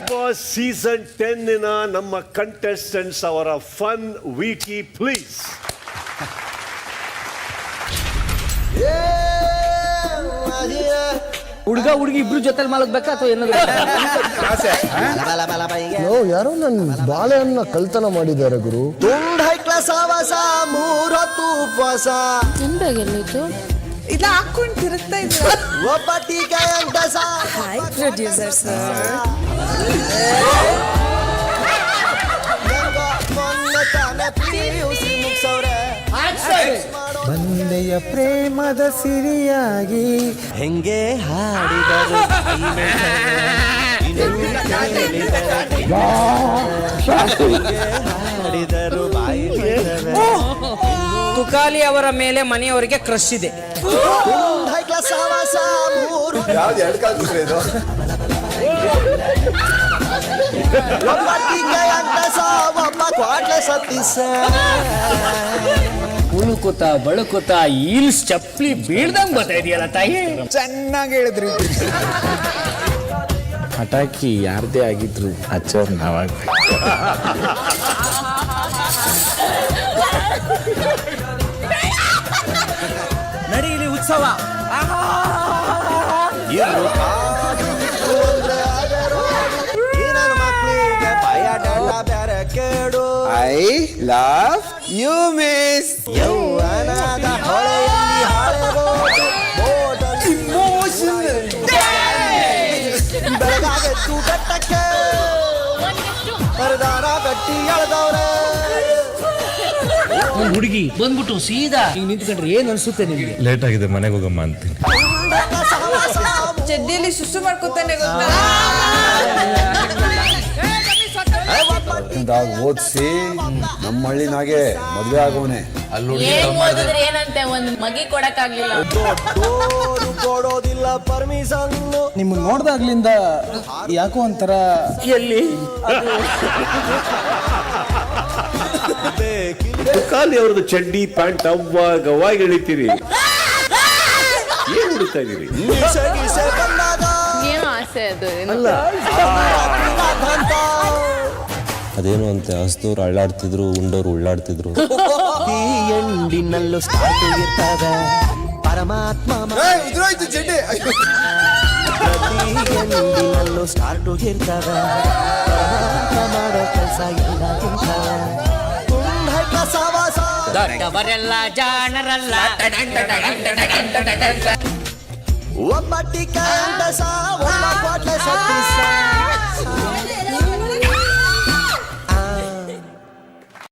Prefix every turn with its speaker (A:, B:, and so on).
A: Season 10 ನಮ್ಮ contestants ಅವರ fun ವೀಕಿ please.
B: ಹುಡುಗ ಹುಡುಗಿ ಇಬ್ರು ಜೊತೆಲಿ ಮಲಗ್ಬೇಕಾ ಅಥವಾ ಏನಾದ್ರು?
C: ಯಾರೋ ನನ್ನ ಬಾಳೆಹನ್ನ ಕಳ್ತನ ಮಾಡಿದ್ದಾರೆ ಗುರು.
D: ತುಂಡ್ ಹೈ ಕ್ಲಾಸ್ ಆವಾಸ ಮೂರೊತ್ತು ಉಪವಾಸ
E: ಎಲ್ಲೋಯ್ತು
F: ಇಲ್ಲ ಹಾಕೊಂಡು ತಿರುಗ್ತಾ ಇದ್ರು.
D: ಒಬ್ಬ ಟೀಕೆ ಅಂಟಸ.
F: Hi producer sir.
D: ಬಂದೆಯ ಪ್ರೇಮದ ಸಿರಿಯಾಗಿ ಹೆಂಗೆ ಹಾಡಿದರು ಹಾಡಿದರು
B: ತುಕಾಲಿ ಅವರ ಮೇಲೆ ಮನೆಯವರಿಗೆ ಕ್ರಶ್ ಇದೆ.
D: ಹೈ ಕ್ಲಾಸ್ ಆವಾಸ ಮೂರು ಒಬ್ಬ ಟೀಕೆ ಅಂಟಸ ಒಬ್ಬ ಕ್ವಾಟ್ಲೆ ಸತ್ತೀಸ.
B: ಉಳುಕುತ್ತ ಬಳುಕುತ್ತ ಈಲ್ಸ್ ಚಪ್ಪಲಿ ಬೀಳ್ದಂಗ್ ಬರ್ತಾ ಇದೆಯಲ್ಲ ತಾಯಿ.
C: ಚೆನ್ನಾಗಿ ಹೇಳಿದ್ರಿ. ಪಟಾಕಿ ಯಾರ್ದೇ ಆಗಿದ್ರು ಹಚ್ಚೋರ್ ನಾವಾಗ.
B: ನಡೀಲಿ ಉತ್ಸವ.
D: ಮಕ್ಕಳಿಗೆ ಭಯ ಬೇರೆ ಕೇಡು.
C: I love you miss.
D: ಯೌವನದ ಹೊಳೆಯಲ್ಲಿ ಹಾಳೆಗೋಡು ಬೆಳಗಾಗೆತ್ತು ಬೆಟ್ಟಕ್ಕೆ ಮರದಾನ ಗಟ್ಟಿ ಎಳೆದವ್ರೆ.
B: ಹುಡುಗಿ ಬಂದ್ಬಿಟ್ಟು ಸೀದಾ ಈಗ ನಿಂತ್ಕೊಂಡ್ರೆ ಏನ್ ಅನ್ಸುತ್ತೆ ನಿಮ್ಗೆ?
G: ಲೇಟ್ ಆಗಿದೆ, ಮನೆಗೆ ಹೋಗಮ್ಮ ಅಂತೀನಿ.
F: ಚಡ್ಡಿಯಲ್ಲಿ ಸುಸು ಮಾಡ್ಕೊತಾನೆ ಗೊತ್ತಾ?
C: ಓದಿಸಿ ನಮ್ಮ ಹಳ್ಳಿನಾಗೆ ಮದ್ವೆ ಆಗೋನೆ.
E: ಏನಂತೆ ಒಂದ್ ಮಗಿ ಕೊಡಕ್ಕಾಗ್ಲಿಲ್ಲ.
D: ದೊಡ್ಡೋರು ಕೊಡೋದಿಲ್ಲ ಪರ್ಮಿಷನ್.
C: ನಿಮ್ಮನ್ನ ನೋಡ್ದಾಗ್ಲಿಂದ ಯಾಕೋ ಒಂಥರ
B: ಎಲ್ಲಿ
A: ತುಕಾಲಿ ಅವ್ರದ್ದು ಚಡ್ಡಿ ಪ್ಯಾಂಟ್ ಅವಾಗ ಎಳಿತೀರಿ. ಏನ್ ಹುಡುಕ್ತಾ ಇದೀರಿ?
E: ಏನು ಆಸೆ ಅದು?
G: ಅದೇನು ಅಂತೆ, ಹಸ್ದವ್ರು ಅಳ್ಳಾಡ್ತಿದ್ರು, ಉಂಡೋರು ಉಳ್ಳಾಡ್ತಿದ್ರು.
D: ಈ ಎಂಡಿನಲ್ಲೂ ಸ್ಟಾರ್ಟ್ ಇರ್ತವೆ ಪರಮಾತ್ಮ. ಪ್ರತಿ ಎಂಡಿನಲ್ಲೂ ಸ್ಟಾರ್ಟು ಇರ್ತವೆ ಪರಮಾತ್ಮ ಮಾಡೋ ಕೆಲಸ ಎಲ್ಲ ಇರ್ತವೆ.
B: ದೊಡ್ಡವರೆಲ್ಲ ಜಾಣರಲ್ಲ.
D: ಒಬ್ಬ ಟೀಕೆ ಅಂಟಸ ಒಬ್ಬ ಕ್ವಾಟ್ಲೆ ಸತ್ತೀಸ.